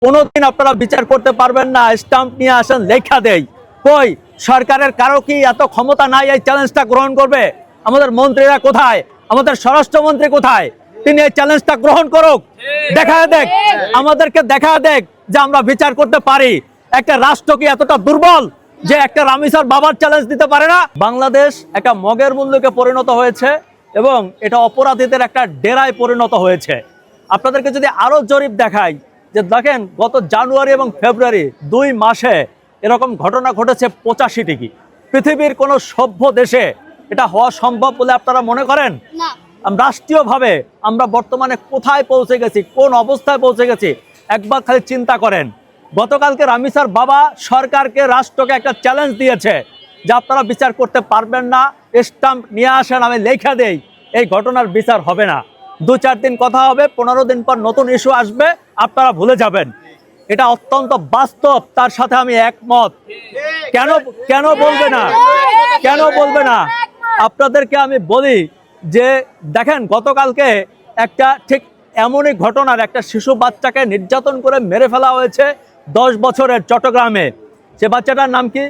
কোনোদিন আপনারা বিচার করতে পারবেন না, স্টাম্প নিয়ে আসেন লেখা দেই। কই সরকারের কারো কি এত ক্ষমতা নাই এই চ্যালেঞ্জটা গ্রহণ করবে? আমাদের মন্ত্রীরা কোথায়? আমাদের স্বরাষ্ট্রমন্ত্রী কোথায়? তিনি এই চ্যালেঞ্জটা গ্রহণ করুক, দেখা দেখ, আমাদেরকে দেখা দেখ যে আমরা বিচার করতে পারি। একটা রাষ্ট্র কি এতটা দুর্বল যে একটা রামিসার বাবার চ্যালেঞ্জ দিতে পারে না? বাংলাদেশ একটা মগের মূল্যকে পরিণত হয়েছে এবং এটা অপরাধীদের একটা ডেরায় পরিণত হয়েছে। আপনাদেরকে যদি আরো জরিপ দেখাই, যে দেখেন গত জানুয়ারি এবং ফেব্রুয়ারি 2 মাসে এরকম ঘটনা ঘটেছে 85টি। পৃথিবীর কোনো সভ্য দেশে এটা হওয়া সম্ভব বলে আপনারা মনে করেন? রাষ্ট্রীয়ভাবে আমরা বর্তমানে কোথায় পৌঁছে গেছি, কোন অবস্থায় পৌঁছে গেছি একবার খালি চিন্তা করেন। গতকালকে রামিসার বাবা সরকারকে, রাষ্ট্রকে একটা চ্যালেঞ্জ দিয়েছে যে আপনারা বিচার করতে পারবেন না, স্টাম্প নিয়ে আসেন, আমি লেখা দেই। এই ঘটনার বিচার হবে না। 2-4 দিন কথা হবে, 15 দিন পর নতুন ইস্যু আসবে, আপনারা ভুলে যাবেন। এটা অত্যন্ত বাস্তব, তার সাথে আমি একমত। কেন বলবে না? কেন বলবে না? আপনাদেরকে আমি বলি যে দেখেন গতকালকে একটা ঠিক এমনই ঘটনার একটা শিশু বাচ্চাকে নির্যাতন করে মেরে ফেলা হয়েছে 10 বছরের চট্টগ্রামে। সে বাচ্চাটার নাম কি?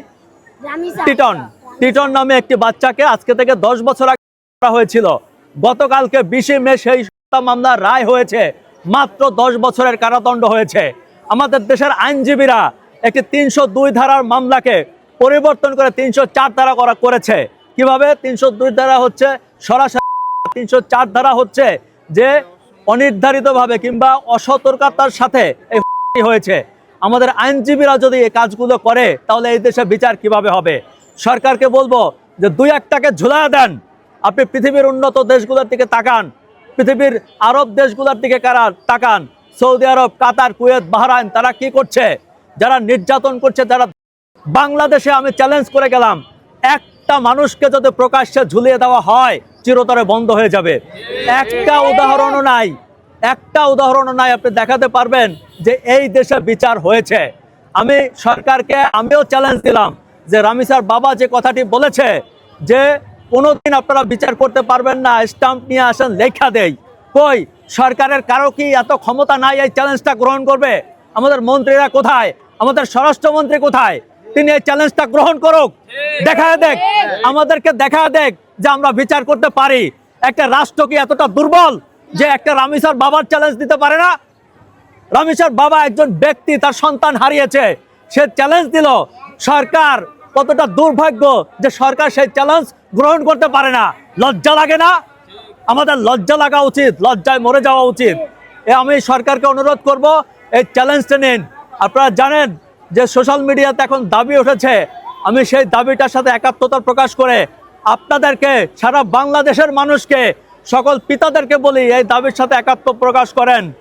টিটন। টিটন নামে একটি বাচ্চাকে আজকে থেকে 10 বছর আগে করা হয়েছিল। গতকালকে 20 মে সেই মামলার রায় হয়েছে, মাত্র 10 বছরের কারাদণ্ড হয়েছে। আমাদের দেশের আইনজীবীরা একটি 302 ধারার মামলাকে পরিবর্তন করে 304 ধারা করেছে। কিভাবে? 302 ধারা হচ্ছে সরাসরি, 304 ধারা হচ্ছে যে অনির্ধারিতভাবে কিংবা অসতর্কতার সাথে এই হয়েছে। আমাদের আইনজীবীরা যদি এই কাজগুলো করে তাহলে এই দেশে বিচার কিভাবে হবে? সরকারকে বলবো যে 2-1টাকে ঝুলায় দেন। আপনি পৃথিবীর উন্নত দেশগুলোর দিকে তাকান, পৃথিবীর আরব দেশগুলোর দিকে তাকান, সৌদি আরব, কাতার, কুয়েত, বাহরাইন, তারা কি করছে? যারা নির্যাতন করছে, যারা বাংলাদেশে আমি চ্যালেঞ্জ করে গেলাম, একটা মানুষকে যদি প্রকাশ্যে ঝুলিয়ে দেওয়া হয় চিরতরে বন্ধ হয়ে যাবে। একটা উদাহরণও নাই, একটা উদাহরণও নাই আপনি দেখাতে পারবেন যে এই দেশে বিচার হয়েছে। আমি সরকারকে আমিও চ্যালেঞ্জ দিলাম যে রামিসার বাবা যে কথাটি বলেছে যে কোনোদিন আপনারা বিচার করতে পারবেন না, স্টাম্প নিয়ে আসেন লেখা দেই। কই সরকারের কারো কি এত ক্ষমতা নাই এই চ্যালেঞ্জটা গ্রহণ করবে? আমাদের মন্ত্রীরা কোথায়? আমাদের স্বরাষ্ট্রমন্ত্রী কোথায়? তিনি এই চ্যালেঞ্জটা গ্রহণ করুক, দেখা দেখ, আমাদেরকে দেখা দেখ যে আমরা বিচার করতে পারি। একটা রাষ্ট্র কি এতটা দুর্বল যে একটা রামিসার বাবার চ্যালেঞ্জ দিতে পারে না? রামিসার বাবা একজন ব্যক্তি, তার সন্তান হারিয়েছে, সে চ্যালেঞ্জ দিল। সরকার কতটা দুর্ভাগ্য যে সরকার সেই চ্যালেঞ্জ গ্রহণ করতে পারে না। লজ্জা লাগে না? আমাদের লজ্জা লাগা উচিত, লজ্জায় মরে যাওয়া উচিত। আমি সরকারকে অনুরোধ করব, এই চ্যালেঞ্জটা নিন। আপনারা জানেন যে সোশ্যাল মিডিয়াতে এখন দাবি উঠেছে, আমি সেই দাবিটার সাথে একাত্মতা প্রকাশ করে আপনাদেরকে, সারা বাংলাদেশের মানুষকে, সকল পিতাদেরকে বলি এই দাবির সাথে একাত্ম প্রকাশ করেন।